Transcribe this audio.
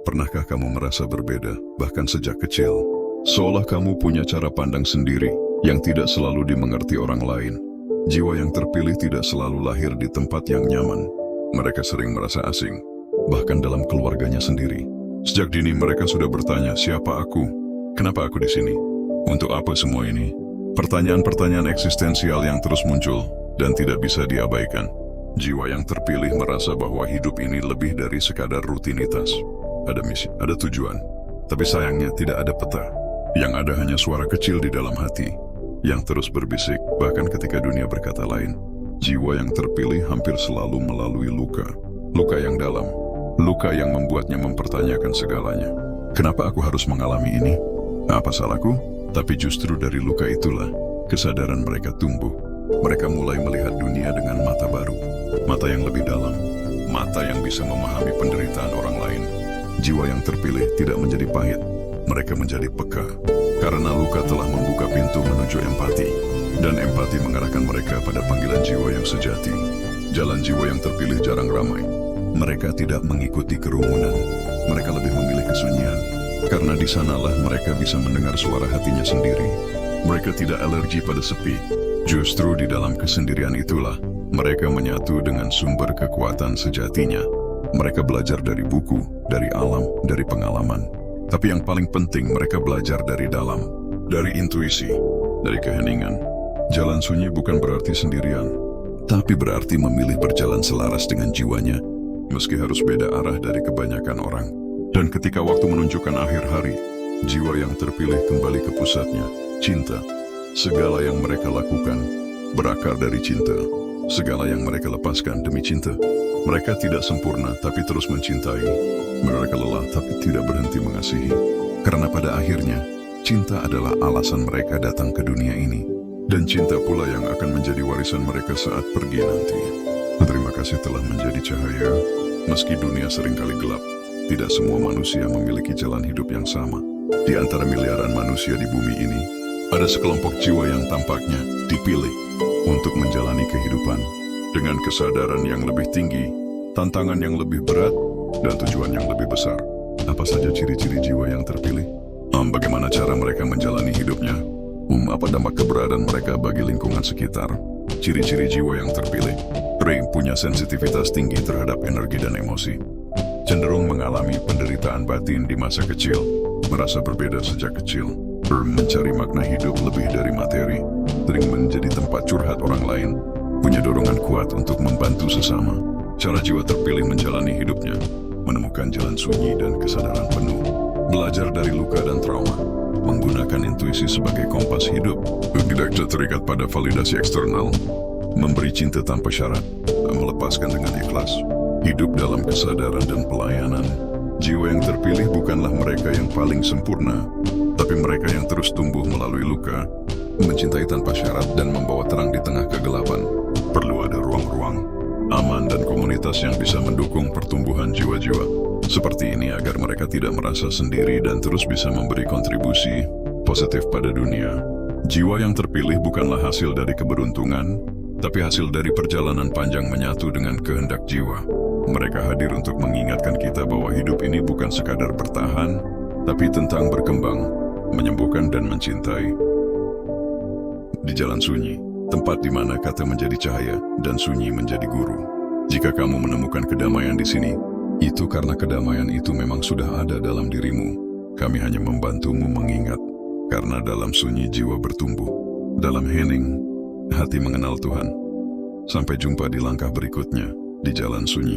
Pernahkah kamu merasa berbeda, bahkan sejak kecil? Seolah kamu punya cara pandang sendiri yang tidak selalu dimengerti orang lain. Jiwa yang terpilih tidak selalu lahir di tempat yang nyaman. Mereka sering merasa asing, bahkan dalam keluarganya sendiri. Sejak dini mereka sudah bertanya, siapa aku? Kenapa aku di sini? Untuk apa semua ini? Pertanyaan-pertanyaan eksistensial yang terus muncul dan tidak bisa diabaikan. Jiwa yang terpilih merasa bahwa hidup ini lebih dari sekadar rutinitas. Ada misi, ada tujuan, tapi sayangnya tidak ada peta. Yang ada hanya suara kecil di dalam hati, yang terus berbisik, bahkan ketika dunia berkata lain. Jiwa yang terpilih hampir selalu melalui luka. Luka yang dalam, luka yang membuatnya mempertanyakan segalanya. Kenapa aku harus mengalami ini? Apa salahku? Tapi justru dari luka itulah, kesadaran mereka tumbuh. Mereka mulai melihat dunia dengan mata baru. Mata yang lebih dalam, mata yang bisa memahami penderitaan orang lain. Jiwa yang terpilih tidak menjadi pahit, mereka menjadi peka. Karena luka telah membuka pintu menuju empati, dan empati mengarahkan mereka pada panggilan jiwa yang sejati. Jalan jiwa yang terpilih jarang ramai. Mereka tidak mengikuti kerumunan, mereka lebih memilih kesunyian. Karena di sanalah mereka bisa mendengar suara hatinya sendiri. Mereka tidak alergi pada sepi. Justru di dalam kesendirian itulah mereka menyatu dengan sumber kekuatan sejatinya. Mereka belajar dari buku, dari alam, dari pengalaman. Tapi yang paling penting mereka belajar dari dalam, dari intuisi, dari keheningan. Jalan sunyi bukan berarti sendirian, tapi berarti memilih berjalan selaras dengan jiwanya, meski harus beda arah dari kebanyakan orang. Dan ketika waktu menunjukkan akhir hari, jiwa yang terpilih kembali ke pusatnya, cinta. Segala yang mereka lakukan berakar dari cinta. Segala yang mereka lepaskan demi cinta. Mereka tidak sempurna tapi terus mencintai. Mereka lelah tapi tidak berhenti mengasihi. Karena pada akhirnya, cinta adalah alasan mereka datang ke dunia ini. Dan cinta pula yang akan menjadi warisan mereka saat pergi nanti. Terima kasih telah menjadi cahaya. Meski dunia seringkali gelap, tidak semua manusia memiliki jalan hidup yang sama. Di antara miliaran manusia di bumi ini, ada sekelompok jiwa yang tampaknya dipilih untuk menjalani kehidupan dengan kesadaran yang lebih tinggi, tantangan yang lebih berat, dan tujuan yang lebih besar. Apa saja ciri-ciri jiwa yang terpilih? Bagaimana cara mereka menjalani hidupnya? Apa dampak keberadaan mereka bagi lingkungan sekitar? Ciri-ciri jiwa yang terpilih. Ray punya sensitivitas tinggi terhadap energi dan emosi. Cenderung mengalami penderitaan batin di masa kecil, merasa berbeda sejak kecil. Mencari makna hidup lebih dari materi, sering menjadi tempat curhat orang lain, punya dorongan kuat untuk membantu sesama. Cara jiwa terpilih menjalani hidupnya, menemukan jalan sunyi dan kesadaran penuh, belajar dari luka dan trauma, menggunakan intuisi sebagai kompas hidup, tidak terikat pada validasi eksternal, memberi cinta tanpa syarat, melepaskan dengan ikhlas, hidup dalam kesadaran dan pelayanan. Jiwa yang terpilih bukanlah mereka yang paling sempurna, tapi mereka yang terus tumbuh melalui luka, mencintai tanpa syarat dan membawa terang di tengah kegelapan. Perlu ada ruang-ruang aman dan komunitas yang bisa mendukung pertumbuhan jiwa-jiwa seperti ini agar mereka tidak merasa sendiri dan terus bisa memberi kontribusi positif pada dunia. Jiwa yang terpilih bukanlah hasil dari keberuntungan, tapi hasil dari perjalanan panjang menyatu dengan kehendak jiwa. Mereka hadir untuk mengingatkan kita bahwa hidup ini bukan sekadar bertahan, tapi tentang berkembang, menyembuhkan dan mencintai. Di jalan sunyi, tempat di mana kata menjadi cahaya dan sunyi menjadi guru. Jika kamu menemukan kedamaian di sini, itu karena kedamaian itu memang sudah ada dalam dirimu. Kami hanya membantumu mengingat, karena dalam sunyi jiwa bertumbuh. Dalam hening, hati mengenal Tuhan. Sampai jumpa di langkah berikutnya, di jalan sunyi.